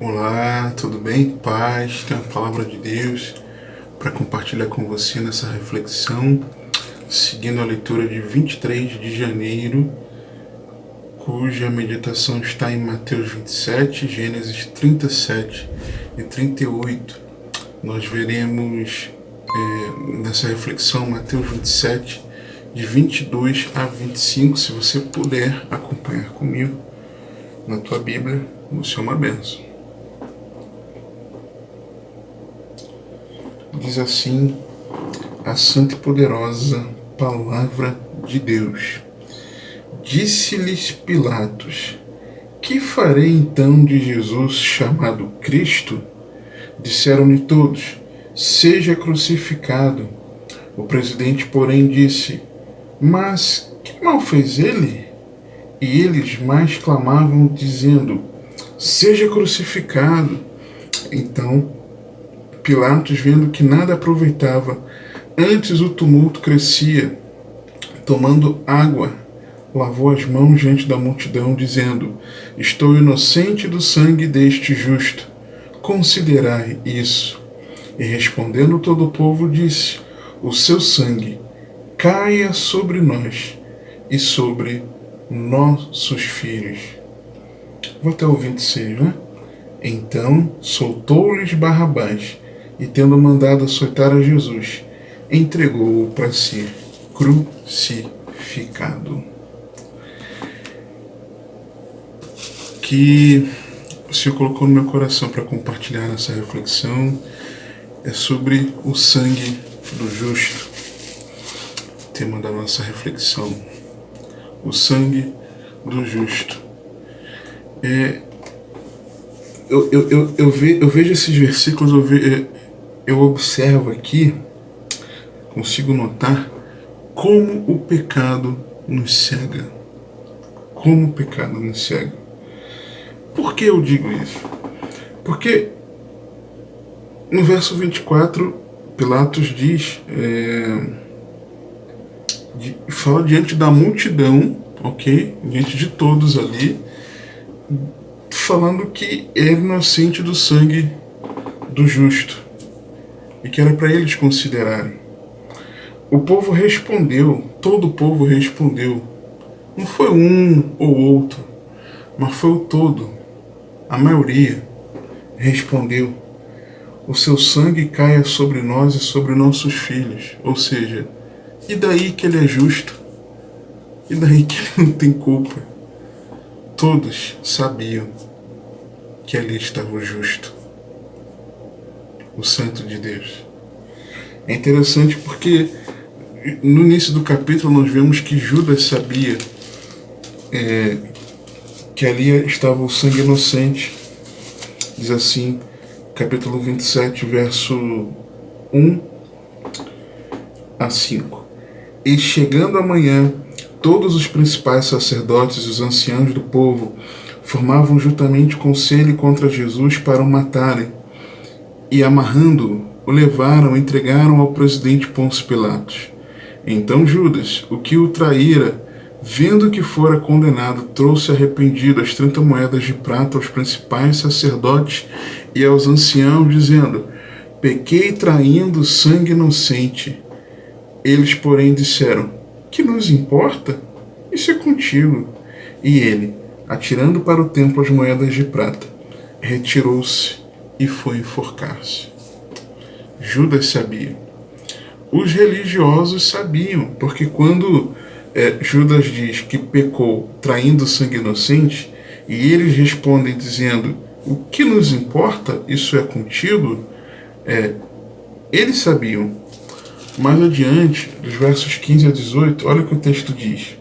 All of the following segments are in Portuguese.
Olá, tudo bem? Paz, tem a palavra de Deus para compartilhar com você nessa reflexão, seguindo a leitura de 23 de janeiro, cuja meditação está em Mateus 27, Gênesis 37 e 38. Nós veremos nessa reflexão Mateus 27, de 22 a 25. Se você puder acompanhar comigo na tua Bíblia, você é uma bênção. Diz assim a santa e poderosa palavra de Deus. Disse-lhes Pilatos: que farei então de Jesus chamado Cristo? Disseram-lhe todos: seja crucificado. O presidente, porém, disse: mas que mal fez ele? E eles mais clamavam, dizendo: seja crucificado. Então Pilatos, vendo que nada aproveitava, antes o tumulto crescia, tomando água, lavou as mãos diante da multidão, dizendo: estou inocente do sangue deste justo, considerai isso. E respondendo todo o povo, disse: o seu sangue caia sobre nós e sobre nossos filhos. Vou até o 26, né? Então soltou-lhes Barrabás, e tendo mandado açoitar a Jesus, entregou-o para ser crucificado. Que o Senhor colocou no meu coração para compartilhar essa reflexão é sobre o sangue do justo. Tema da nossa reflexão: o sangue do justo. Eu vejo esses versículos, eu observo aqui, consigo notar como o pecado nos cega. Como o pecado nos cega. Por que eu digo isso? Porque no verso 24, Pilatos diz, fala diante da multidão, ok? Diante de todos ali, falando que era inocente do sangue do justo e que era para eles considerarem. O povo respondeu, todo o povo respondeu. Não foi um ou outro, mas foi o todo. A maioria respondeu: o seu sangue caia sobre nós e sobre nossos filhos. Ou seja, e daí que ele é justo? E daí que ele não tem culpa? Todos sabiam que ali estava o justo, o santo de Deus. É interessante porque no início do capítulo nós vemos que Judas sabia que ali estava o sangue inocente. Diz assim, capítulo 27, verso 1 a 5. E chegando a manhã, todos os principais sacerdotes e os anciãos do povo formavam juntamente conselho contra Jesus para o matarem, e amarrando-o, o levaram e entregaram ao presidente Pôncio Pilatos. Então Judas, o que o traíra, vendo que fora condenado, trouxe arrependido as 30 moedas de prata aos principais sacerdotes e aos anciãos, dizendo: pequei traindo sangue inocente. Eles, porém, disseram: que nos importa? Isso é contigo. E ele, atirando para o templo as moedas de prata, retirou-se e foi enforcar-se. Judas sabia. Os religiosos sabiam, porque quando Judas diz que pecou traindo sangue inocente, e eles respondem dizendo: o que nos importa? Isso é contigo. Eles sabiam. Mais adiante, dos versos 15 a 18, olha o que o texto diz.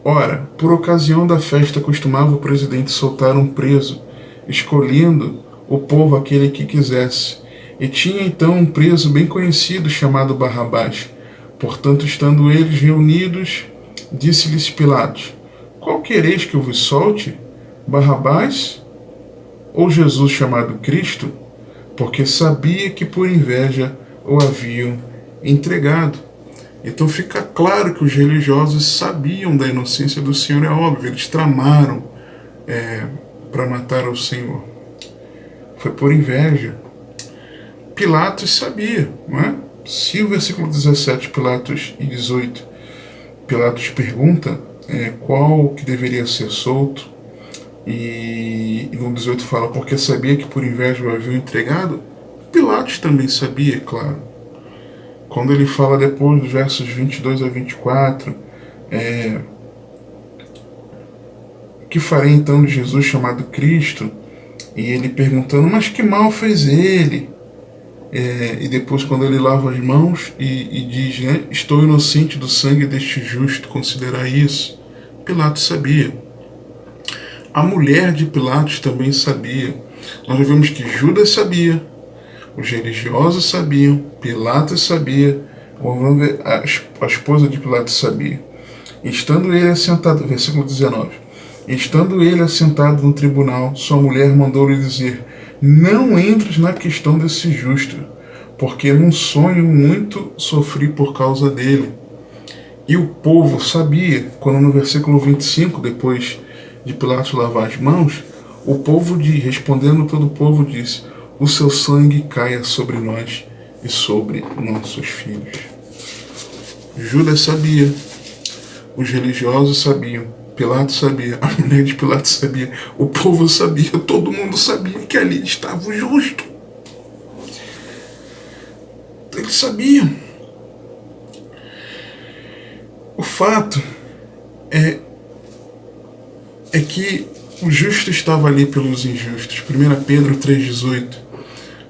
Ora, por ocasião da festa costumava o presidente soltar um preso, escolhendo o povo aquele que quisesse. E tinha então um preso bem conhecido chamado Barrabás. Portanto, estando eles reunidos, disse-lhes Pilatos: qual quereis que eu vos solte? Barrabás ou Jesus chamado Cristo? Porque sabia que por inveja o haviam entregado. Então fica claro que os religiosos sabiam da inocência do Senhor, é óbvio, eles tramaram para matar o Senhor. foi por inveja. Pilatos sabia, não é? Se o versículo 17 Pilatos, e 18, Pilatos pergunta qual que deveria ser solto, e no 18 fala, porque sabia que por inveja o haviam entregado, Pilatos também sabia, claro. Quando ele fala depois dos versos 22 a 24, que farei então de Jesus chamado Cristo? E ele perguntando, mas que mal fez ele? E depois quando ele lava as mãos e diz, né, estou inocente do sangue deste justo, considerar isso. Pilatos sabia. A mulher de Pilatos também sabia. Nós vemos que Judas sabia, os religiosos sabiam, Pilatos sabia, a esposa de Pilatos sabia. Estando ele assentado, versículo 19, estando ele assentado no tribunal, sua mulher mandou-lhe dizer, não entres na questão desse justo, porque num sonho muito sofri por causa dele. E o povo sabia, quando no versículo 25, depois de Pilatos lavar as mãos, o povo respondendo todo o povo disse, o seu sangue caia sobre nós e sobre nossos filhos. Judas sabia, os religiosos sabiam, Pilatos sabia, a mulher de Pilatos sabia, o povo sabia, todo mundo sabia que ali estava o justo. Eles sabiam. O fato é que o justo estava ali pelos injustos. 1 Pedro 3,18.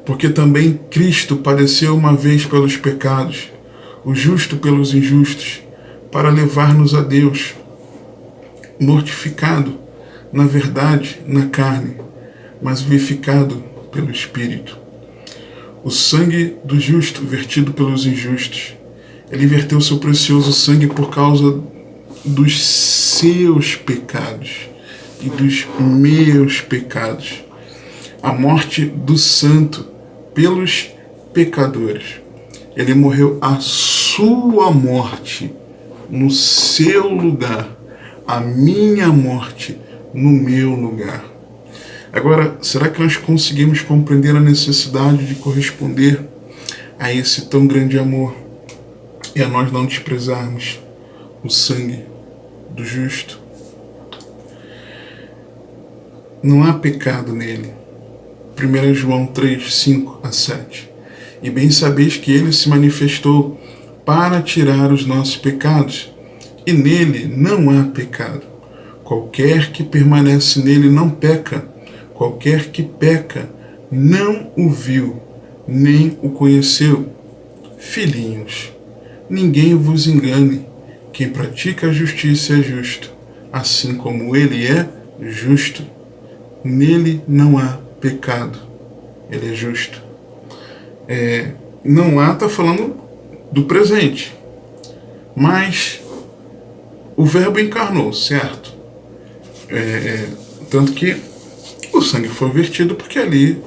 Porque também Cristo padeceu uma vez pelos pecados, o justo pelos injustos, para levar-nos a Deus, mortificado, na verdade, na carne, mas vivificado pelo Espírito. O sangue do justo vertido pelos injustos. Ele verteu seu precioso sangue por causa dos seus pecados e dos meus pecados. A morte do santo pelos pecadores. Ele morreu a sua morte no seu lugar, a minha morte no meu lugar. Agora, será que nós conseguimos compreender a necessidade de corresponder a esse tão grande amor e a nós não desprezarmos o sangue do justo? Não há pecado nele. 1 João 3, 5 a 7. E bem sabeis que ele se manifestou para tirar os nossos pecados, e nele não há pecado. Qualquer que permanece nele não peca. Qualquer que peca não o viu, nem o conheceu. Filhinhos, ninguém vos engane. Quem pratica a justiça é justo, assim como ele é justo. Nele não há pecado. Ele é justo. Não há, está falando do presente. Mas o verbo encarnou, certo? Tanto que o sangue foi vertido porque ali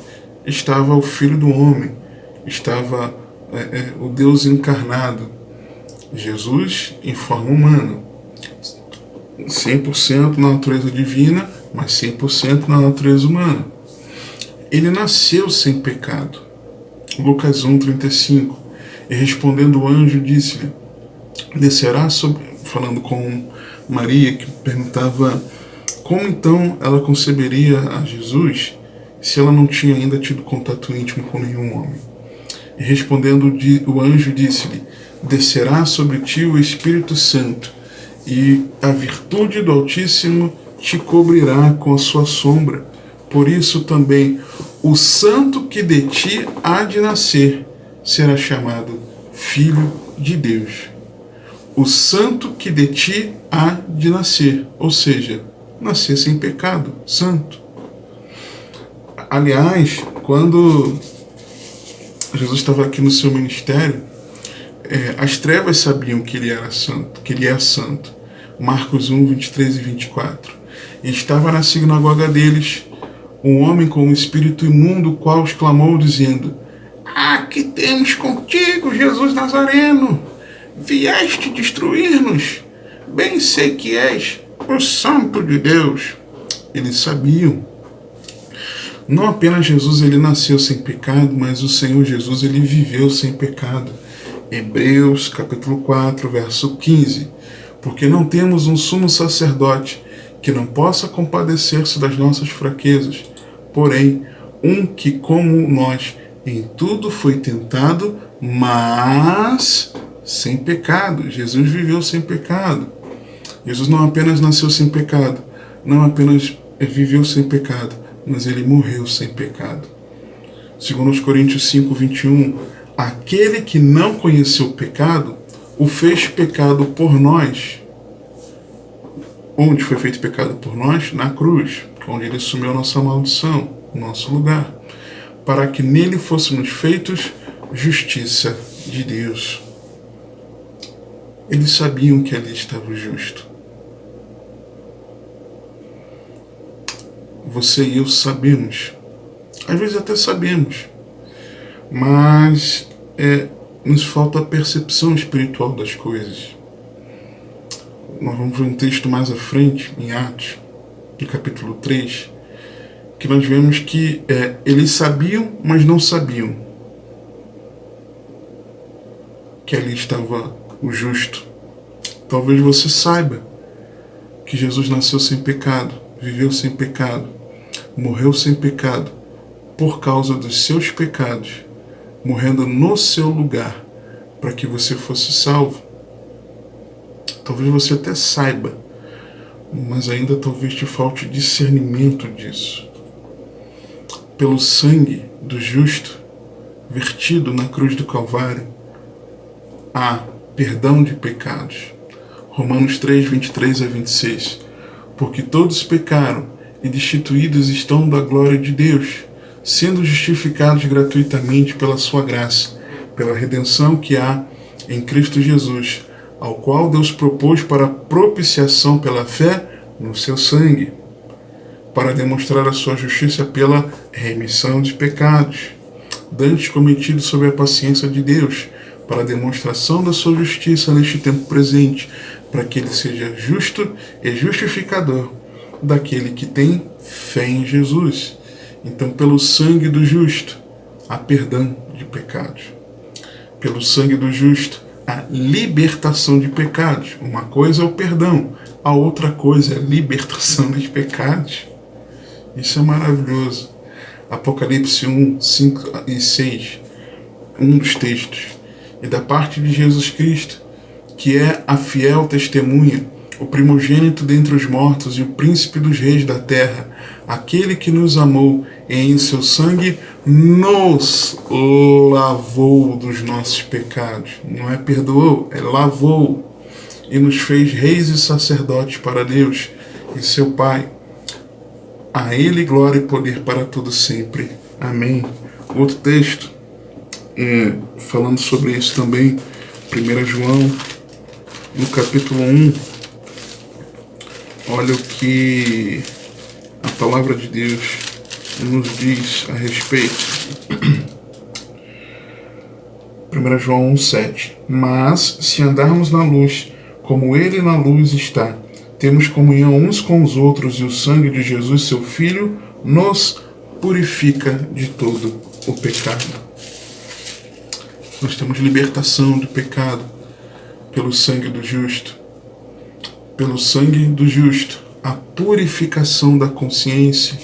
estava o Filho do Homem, estava o Deus encarnado, Jesus em forma humana, 100% na natureza divina, mas 100% na natureza humana. Ele nasceu sem pecado. Lucas 1:35. E respondendo o anjo, disse-lhe, descerá sobre... Falando com Maria, que perguntava como então ela conceberia a Jesus se ela não tinha ainda tido contato íntimo com nenhum homem. E respondendo o anjo, disse-lhe, descerá sobre ti o Espírito Santo, e a virtude do Altíssimo te cobrirá com a sua sombra. Por isso também o santo que de ti há de nascer será chamado Filho de Deus. O santo que de ti há de nascer, ou seja, nascer sem pecado, santo. Aliás, quando Jesus estava aqui no seu ministério, as trevas sabiam que ele era santo, que ele é santo. Marcos 1:23 e 24. E estava na sinagoga deles um homem com um espírito imundo, o qual exclamou, dizendo, que temos contigo, Jesus Nazareno? Vieste destruir-nos? Bem sei que és o Santo de Deus. Eles sabiam. Não apenas Jesus ele nasceu sem pecado, mas o Senhor Jesus ele viveu sem pecado. Hebreus capítulo 4, verso 15. Porque não temos um sumo sacerdote que não possa compadecer-se das nossas fraquezas, porém, um que, como nós, em tudo foi tentado, mas sem pecado. Jesus viveu sem pecado. Jesus não apenas nasceu sem pecado, não apenas viveu sem pecado, mas ele morreu sem pecado. Segundo Coríntios 5, 21, aquele que não conheceu o pecado, o fez pecado por nós. Onde foi feito pecado por nós? Na cruz, onde ele assumiu a nossa maldição, o nosso lugar, para que nele fôssemos feitos justiça de Deus. Eles sabiam que ali estava o justo. Você e eu sabemos, às vezes até sabemos, mas nos falta a percepção espiritual das coisas. Nós vamos ver um texto mais à frente, em Atos, no capítulo 3, que nós vemos que eles sabiam, mas não sabiam que ali estava o justo. Talvez você saiba que Jesus nasceu sem pecado, viveu sem pecado, morreu sem pecado, por causa dos seus pecados, morrendo no seu lugar, para que você fosse salvo. Talvez você até saiba, mas ainda talvez te falte discernimento disso. Pelo sangue do justo, vertido na cruz do Calvário, há perdão de pecados. Romanos 3, 23 a 26. Porque todos pecaram e destituídos estão da glória de Deus, sendo justificados gratuitamente pela sua graça, pela redenção que há em Cristo Jesus, ao qual Deus propôs para propiciação pela fé no seu sangue, para demonstrar a sua justiça pela remissão de pecados, dantes cometidos sob a paciência de Deus, para a demonstração da sua justiça neste tempo presente, para que ele seja justo e justificador daquele que tem fé em Jesus. Então, pelo sangue do justo, há perdão de pecados. Pelo sangue do justo, há libertação de pecados. Uma coisa é o perdão, a outra coisa é a libertação dos pecados. Isso é maravilhoso. Apocalipse 1, 5 e 6, um dos textos. E da parte de Jesus Cristo, que é a fiel testemunha, o primogênito dentre os mortos e o príncipe dos reis da terra, aquele que nos amou e em seu sangue nos lavou dos nossos pecados. Não é perdoou, é lavou. E nos fez reis e sacerdotes para Deus e seu Pai. A Ele glória e poder para todo sempre. Amém. Outro texto, falando sobre isso também, 1 João, no capítulo 1, olha o que a palavra de Deus nos diz a respeito. 1 João 1,7. Mas, se andarmos na luz, como Ele na luz está, temos comunhão uns com os outros, e o sangue de Jesus, seu Filho, nos purifica de todo o pecado. Nós temos libertação do pecado pelo sangue do justo. Pelo sangue do justo, a purificação da consciência.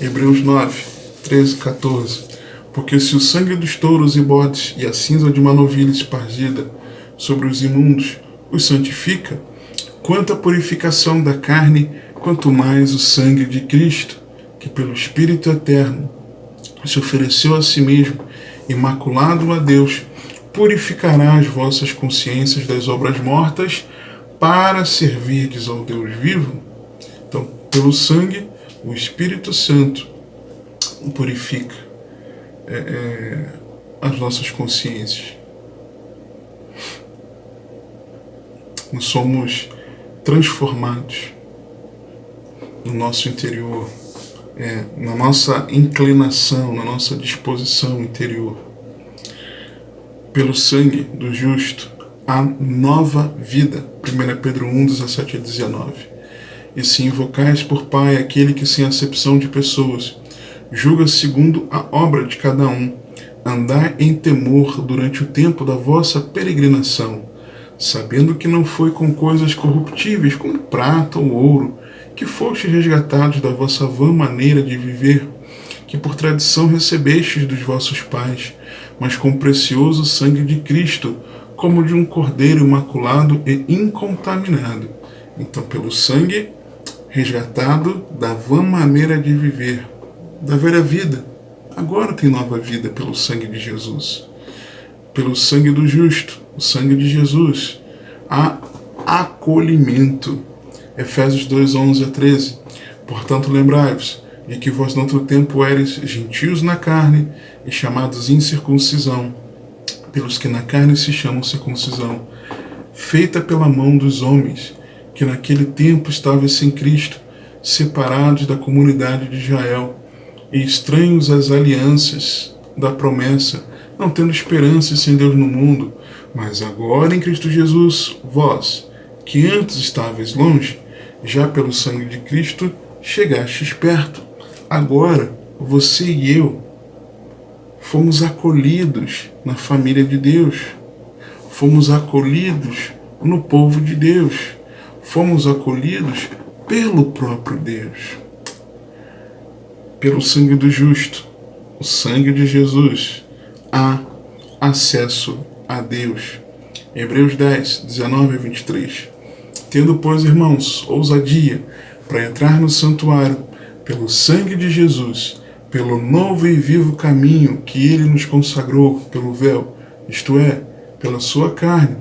Hebreus 9, 13 e 14. Porque se o sangue dos touros e bodes e a cinza de uma novilha esparzida sobre os imundos os santifica, quanto à purificação da carne, quanto mais o sangue de Cristo, que pelo Espírito Eterno se ofereceu a si mesmo, imaculado a Deus, purificará as vossas consciências das obras mortas, para servirdes ao Deus vivo. Então, pelo sangue, o Espírito Santo purifica as nossas consciências. Nós somos transformados no nosso interior, na nossa inclinação, na nossa disposição interior. Pelo sangue do justo, a nova vida. 1 Pedro 1, 17 a 19. E se invocais por Pai aquele que, sem acepção de pessoas, julga segundo a obra de cada um. Andai em temor durante o tempo da vossa peregrinação, sabendo que não foi com coisas corruptíveis, como prata ou ouro, que fostes resgatados da vossa vã maneira de viver, que por tradição recebestes dos vossos pais, mas com o precioso sangue de Cristo, como de um cordeiro imaculado e incontaminado. Então, pelo sangue resgatado da vã maneira de viver, da velha vida, agora tem nova vida pelo sangue de Jesus. Pelo sangue do justo, o sangue de Jesus, há acolhimento. Efésios 2, 11 a 13. Portanto, lembrai-vos de que vós noutro tempo éreis gentios na carne e chamados incircuncisão, pelos que na carne se chamam circuncisão, feita pela mão dos homens, que naquele tempo estavam sem Cristo, separados da comunidade de Israel, e estranhos às alianças da promessa, não tendo esperança sem Deus no mundo, mas agora em Cristo Jesus, vós, que antes estáveis longe, já pelo sangue de Cristo chegastes perto. Agora, você e eu fomos acolhidos na família de Deus, fomos acolhidos no povo de Deus, fomos acolhidos pelo próprio Deus. Pelo sangue do justo, o sangue de Jesus, há acesso a Deus. Hebreus 10, 19 a 23. Tendo, pois, irmãos, ousadia para entrar no santuário, pelo sangue de Jesus, pelo novo e vivo caminho que ele nos consagrou pelo véu, isto é, pela sua carne,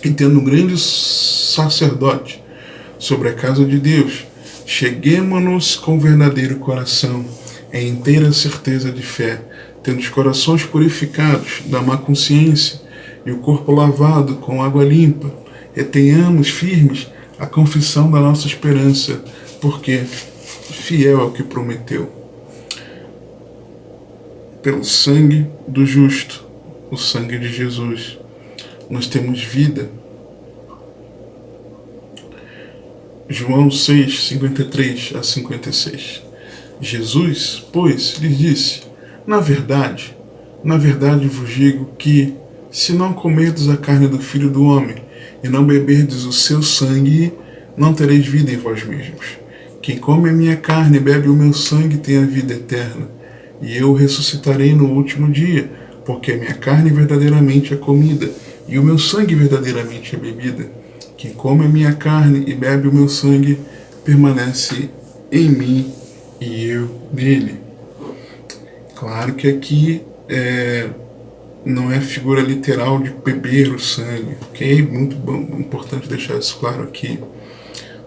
e tendo um grande sacerdote sobre a casa de Deus, cheguemo-nos com verdadeiro coração, em inteira certeza de fé, tendo os corações purificados da má consciência e o corpo lavado com água limpa, e tenhamos firmes a confissão da nossa esperança, porque fiel é o que prometeu. Pelo sangue do justo, o sangue de Jesus, nós temos vida. João 6, 53 a 56. Jesus, pois, lhes disse: na verdade vos digo que, se não comerdes a carne do Filho do Homem e não beberdes o seu sangue, não tereis vida em vós mesmos. Quem come a minha carne e bebe o meu sangue tem a vida eterna, e eu o ressuscitarei no último dia, porque a minha carne verdadeiramente é comida, e o meu sangue verdadeiramente é bebida. Quem come a minha carne e bebe o meu sangue permanece em mim e eu nele. Claro que aqui não é figura literal de beber o sangue, ok? Muito bom, importante deixar isso claro aqui.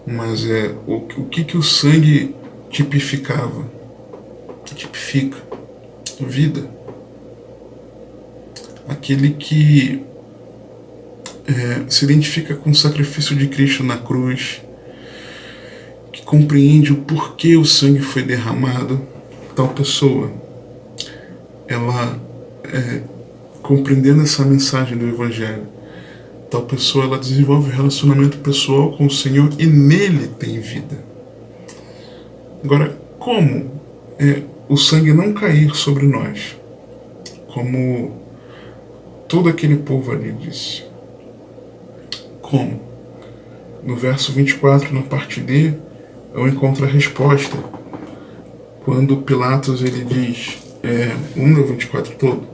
Mas o que o sangue tipificava? Tipifica vida. Aquele que se identifica com o sacrifício de Cristo na cruz, que compreende o porquê o sangue foi derramado, tal pessoa, ela, compreendendo essa mensagem do Evangelho, tal pessoa, ela desenvolve um relacionamento pessoal com o Senhor e nele tem vida. Agora, como o sangue não cair sobre nós, como todo aquele povo ali disse? Como? No verso 24, na parte D, eu encontro a resposta. Quando Pilatos ele diz, 1 do 24 todo,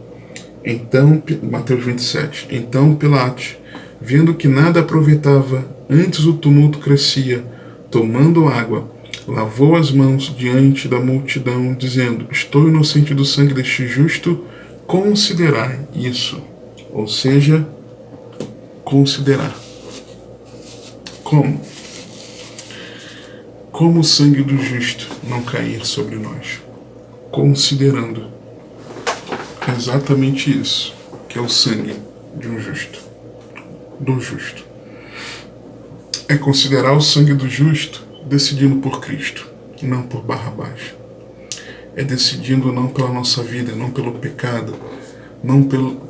então, Mateus 27, então Pilatos, vendo que nada aproveitava, antes o tumulto crescia, tomando água, lavou as mãos diante da multidão, dizendo: estou inocente do sangue deste justo, considerai isso. Ou seja, considerar. Como? Como o sangue do justo não cair sobre nós? Considerando exatamente isso, que é o sangue de um justo, do justo. É considerar o sangue do justo decidindo por Cristo, não por Barrabás. É decidindo não pela nossa vida, não pelo pecado, não pelo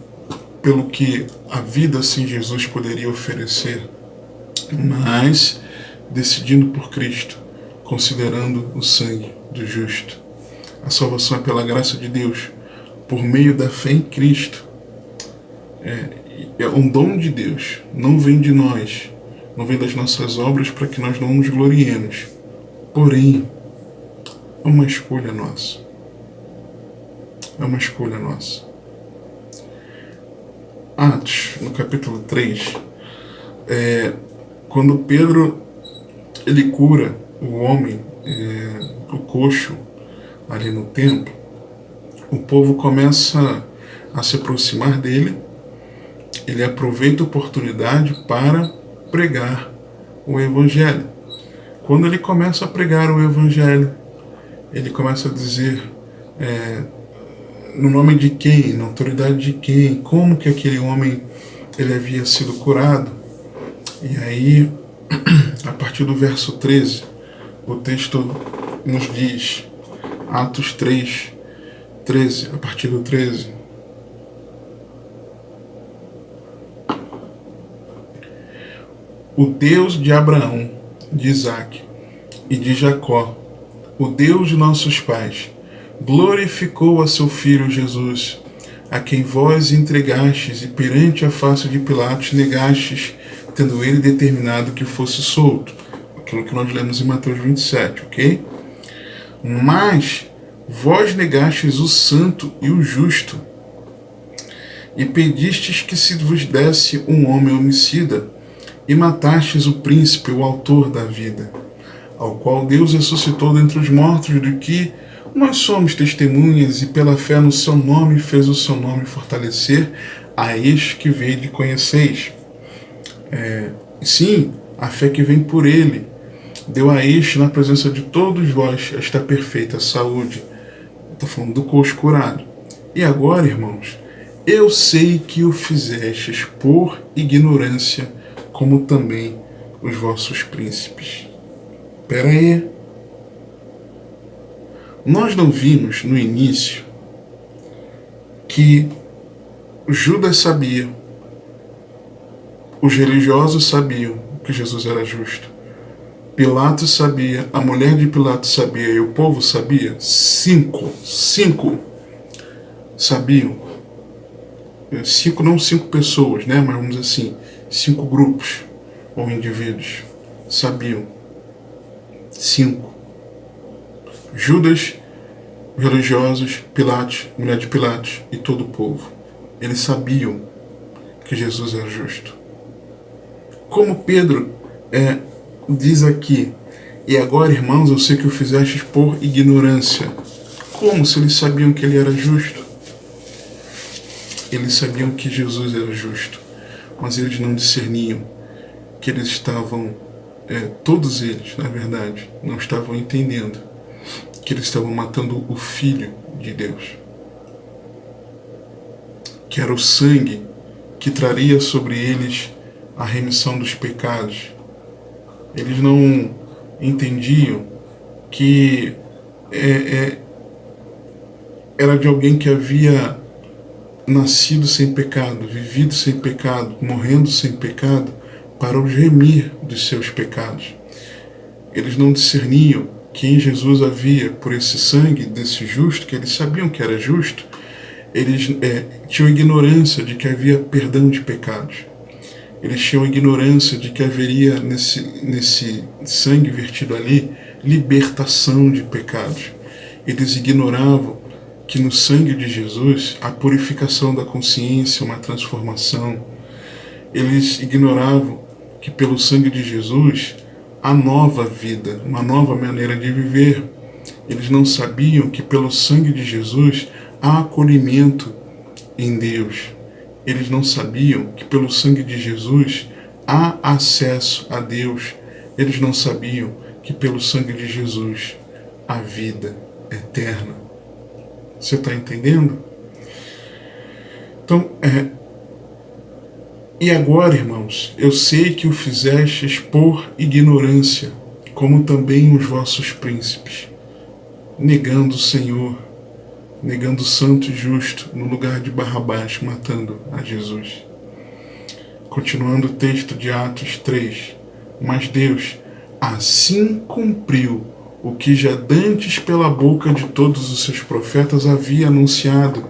que a vida sem Jesus poderia oferecer, mas decidindo por Cristo, considerando o sangue do justo. A salvação é pela graça de Deus, por meio da fé em Cristo. É um dom de Deus, não vem de nós, não vem das nossas obras para que nós não nos gloriemos. Porém, é uma escolha nossa. É uma escolha nossa. Atos, no capítulo 3, quando Pedro ele cura o homem, o coxo, ali no templo, o povo começa a se aproximar dele, ele aproveita a oportunidade para pregar o Evangelho. Quando ele começa a pregar o Evangelho, ele começa a dizer no nome de quem, na autoridade de quem, como que aquele homem ele havia sido curado. E aí, a partir do verso 13, o texto nos diz, Atos 3, 13, a partir do 13. O Deus de Abraão, de Isaque e de Jacó, o Deus de nossos pais, glorificou a seu Filho Jesus, a quem vós entregastes e perante a face de Pilatos negastes, tendo ele determinado que fosse solto. Aquilo que nós lemos em Mateus 27, ok? Mas vós negastes o santo e o justo, e pedistes que se vos desse um homem homicida, e matastes o príncipe, o autor da vida, ao qual Deus ressuscitou dentre os mortos, do que nós somos testemunhas, e pela fé no seu nome fez o seu nome fortalecer, a este que vede conheceis. Sim, a fé que vem por ele deu a este, na presença de todos vós, esta perfeita saúde. Estou falando do coxo curado. E agora, irmãos, eu sei que o fizestes por ignorância, como também os vossos príncipes. Espera aí. Nós não vimos no início que Judas sabia, os religiosos sabiam que Jesus era justo, Pilatos sabia, a mulher de Pilatos sabia e o povo sabia? Cinco sabiam. Não cinco pessoas, né? Mas vamos dizer assim, 5 grupos ou indivíduos sabiam. 5. Judas, religiosos, Pilatos, mulher de Pilatos e todo o povo. Eles sabiam que Jesus era justo. Como Pedro diz aqui, e agora, irmãos, eu sei que o fizestes por ignorância. Como se eles sabiam que ele era justo? Eles sabiam que Jesus era justo, mas eles não discerniam que eles estavam, todos eles, na verdade, não estavam entendendo que eles estavam matando o Filho de Deus, que era o sangue que traria sobre eles a remissão dos pecados. Eles não entendiam que era de alguém que havia nascido sem pecado, vivido sem pecado, morrendo sem pecado, para os remir dos seus pecados. Eles não discerniam que em Jesus havia, por esse sangue desse justo, que eles sabiam que era justo, eles tinham ignorância de que havia perdão de pecados. Eles tinham ignorância de que haveria nesse sangue vertido ali libertação de pecados. Eles ignoravam que no sangue de Jesus a purificação da consciência, uma transformação. Eles ignoravam que pelo sangue de Jesus há nova vida, uma nova maneira de viver. Eles não sabiam que pelo sangue de Jesus há acolhimento em Deus. Eles não sabiam que pelo sangue de Jesus há acesso a Deus. Eles não sabiam que pelo sangue de Jesus há vida eterna. Você está entendendo? Então, e agora, irmãos, eu sei que o fizestes por ignorância, como também os vossos príncipes, negando o Senhor, negando o santo e justo no lugar de Barrabás, matando a Jesus. Continuando o texto de Atos 3, mas Deus assim cumpriu o que já dantes pela boca de todos os seus profetas havia anunciado,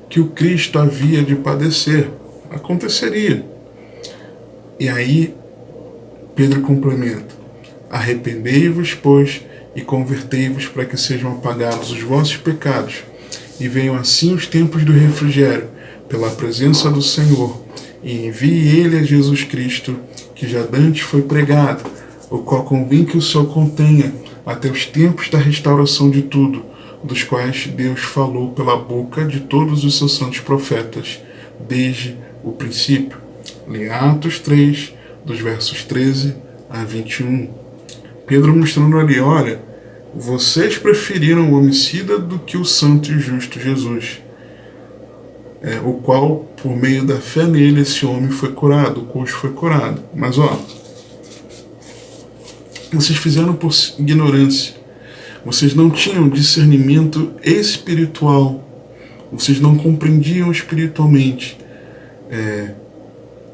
que o Cristo havia de padecer. Aconteceria. E aí Pedro complementa: arrependei-vos, pois, e convertei-vos para que sejam apagados os vossos pecados, e venham assim os tempos do refrigério, pela presença do Senhor, e envie ele a Jesus Cristo, que já dantes foi pregado, o qual convém que o Senhor contenha até os tempos da restauração de tudo, dos quais Deus falou pela boca de todos os seus santos profetas, desde o princípio. Lê Atos 3, dos versos 13 a 21. Pedro mostrando ali: olha, vocês preferiram o homicida do que o santo e justo Jesus, o qual, por meio da fé nele, esse homem foi curado, o coxo foi curado. Mas vocês fizeram por ignorância. Vocês não tinham discernimento espiritual. Vocês não compreendiam espiritualmente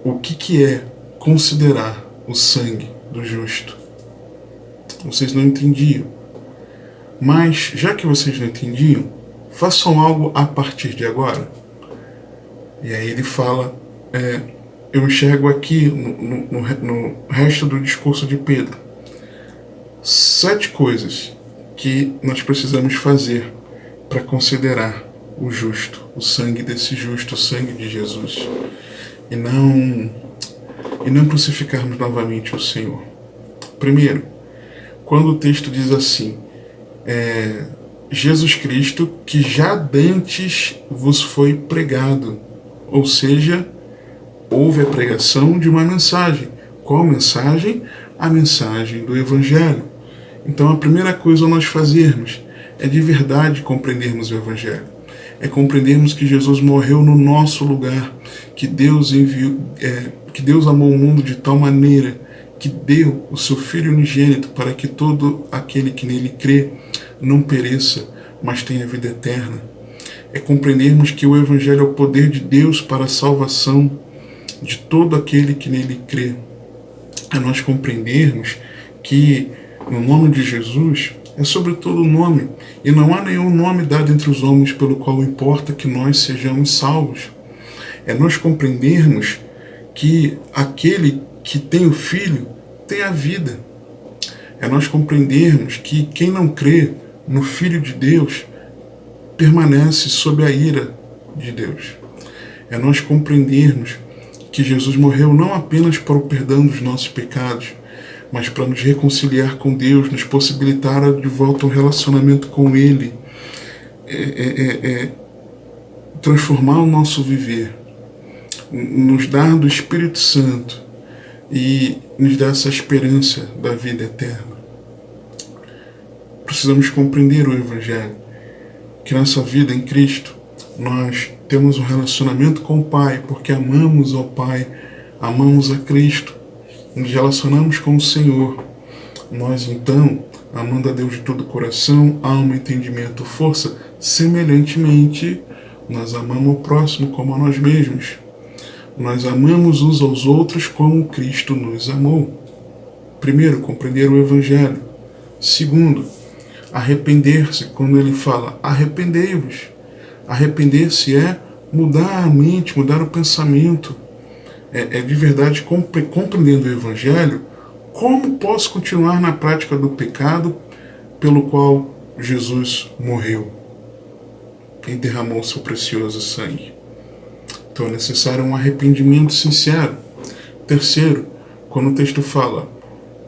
o que é considerar o sangue do justo. Vocês não entendiam. Mas, já que vocês não entendiam, façam algo a partir de agora. E aí ele fala, eu enxergo aqui no resto do discurso de Pedro, 7 coisas que nós precisamos fazer para considerar o justo, o sangue desse justo, o sangue de Jesus, e não crucificarmos novamente o Senhor. Primeiro, quando o texto diz assim, Jesus Cristo, que já dantes vos foi pregado, ou seja, houve a pregação de uma mensagem. Qual mensagem? A mensagem do Evangelho. Então a primeira coisa a nós fazermos é de verdade compreendermos o Evangelho. É compreendermos que Jesus morreu no nosso lugar, que Deus amou o mundo de tal maneira que deu o seu Filho unigênito para que todo aquele que nele crê não pereça, mas tenha vida eterna. É compreendermos que o Evangelho é o poder de Deus para a salvação de todo aquele que nele crê. É nós compreendermos que no nome de Jesus é sobre todo nome, e não há nenhum nome dado entre os homens pelo qual importa que nós sejamos salvos. É nós compreendermos que aquele que tem o Filho tem a vida. É nós compreendermos que quem não crê no Filho de Deus permanece sob a ira de Deus. É nós compreendermos que Jesus morreu não apenas para o perdão dos nossos pecados, mas para nos reconciliar com Deus, nos possibilitar de volta um relacionamento com Ele, transformar o nosso viver, nos dar do Espírito Santo e nos dar essa esperança da vida eterna. Precisamos compreender o Evangelho, que nessa vida em Cristo nós temos um relacionamento com o Pai, porque amamos ao Pai, amamos a Cristo, nos relacionamos com o Senhor. Nós então, amando a Deus de todo o coração, alma, entendimento, força, semelhantemente, nós amamos o próximo como a nós mesmos. Nós amamos uns aos outros como Cristo nos amou. Primeiro, compreender o Evangelho. Segundo, arrepender-se. Quando ele fala arrependei-vos, arrepender-se é mudar a mente, mudar o pensamento. É de verdade compreendendo o Evangelho, como posso continuar na prática do pecado pelo qual Jesus morreu e derramou seu precioso sangue. Então é necessário um arrependimento sincero. Terceiro, quando o texto fala,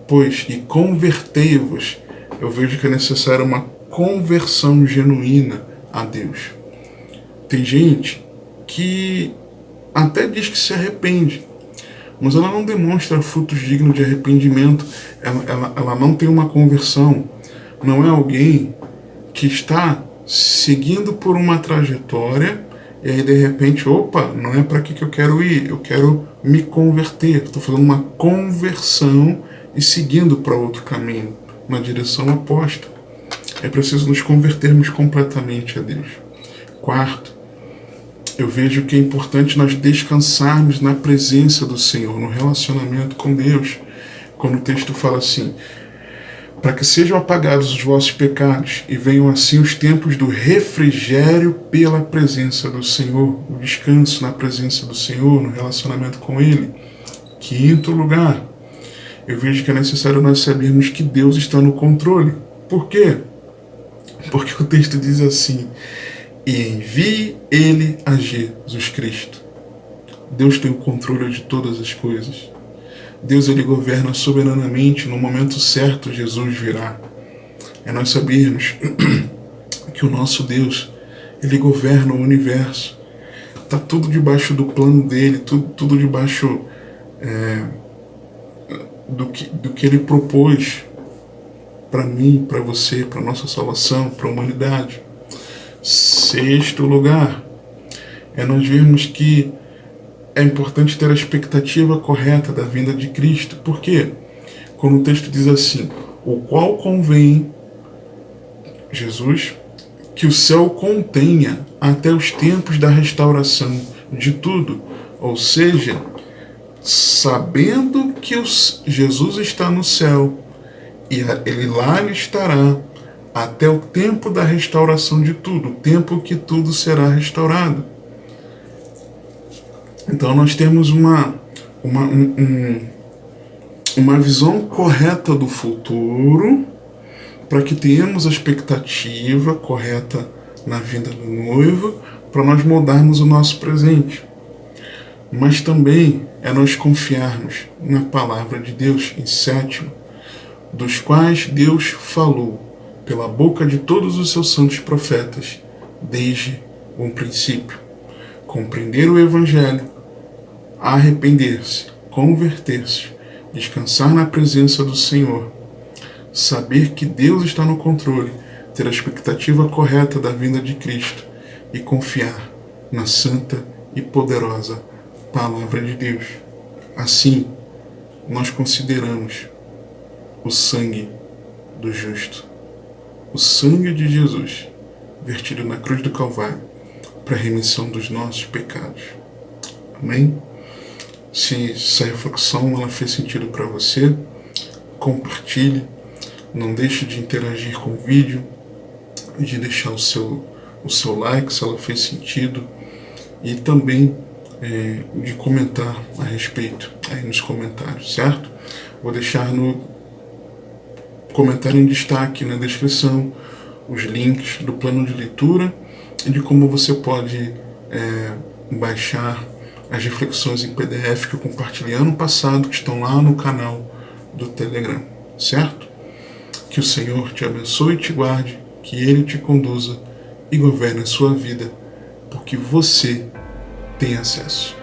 pois e convertei-vos, eu vejo que é necessário uma conversão genuína a Deus. Tem gente que até diz que se arrepende, mas ela não demonstra frutos dignos de arrependimento, ela não tem uma conversão, não é alguém que está seguindo por uma trajetória e aí de repente, opa, não é para aqui que eu quero ir, eu quero me converter, estou fazendo uma conversão e seguindo para outro caminho, na direção oposta. É preciso nos convertermos completamente a Deus. Quarto, eu vejo que é importante nós descansarmos na presença do Senhor, no relacionamento com Deus. Quando o texto fala assim, para que sejam apagados os vossos pecados e venham assim os tempos do refrigério pela presença do Senhor, o descanso na presença do Senhor, no relacionamento com Ele. Quinto lugar, eu vejo que é necessário nós sabermos que Deus está no controle. Por quê? Porque o texto diz assim: e envie Ele a Jesus Cristo. Deus tem o controle de todas as coisas. Deus, Ele governa soberanamente. No momento certo Jesus virá. É nós sabermos que o nosso Deus, Ele governa o universo. Está tudo debaixo do plano dEle, tudo debaixo do que Ele propôs para mim, para você, para a nossa salvação, para a humanidade. Sexto lugar, é nós vermos que é importante ter a expectativa correta da vinda de Cristo. Por quê? Quando o texto diz assim: o qual convém, Jesus, que o céu contenha até os tempos da restauração de tudo. Ou seja, sabendo que Jesus está no céu e Ele lá estará até o tempo da restauração de tudo, o tempo que tudo será restaurado. Então nós temos uma visão correta do futuro, para que tenhamos a expectativa correta na vinda do noivo, para nós moldarmos o nosso presente. Mas também é nós confiarmos na palavra de Deus, em sétimo, dos quais Deus falou pela boca de todos os seus santos profetas, desde o princípio. Compreender o Evangelho, arrepender-se, converter-se, descansar na presença do Senhor, saber que Deus está no controle, ter a expectativa correta da vinda de Cristo e confiar na santa e poderosa palavra de Deus. Assim, nós consideramos o sangue do justo, o sangue de Jesus, vertido na cruz do Calvário, para a remissão dos nossos pecados. Amém? Se essa reflexão ela fez sentido para você, compartilhe, não deixe de interagir com o vídeo, de deixar o seu like se ela fez sentido, e também de comentar a respeito aí nos comentários, certo? Vou deixar no comentário em destaque na descrição os links do plano de leitura e de como você pode baixar as reflexões em PDF que eu compartilhei ano passado, que estão lá no canal do Telegram, certo? Que o Senhor te abençoe e te guarde, que Ele te conduza e governe a sua vida, porque você tem acesso.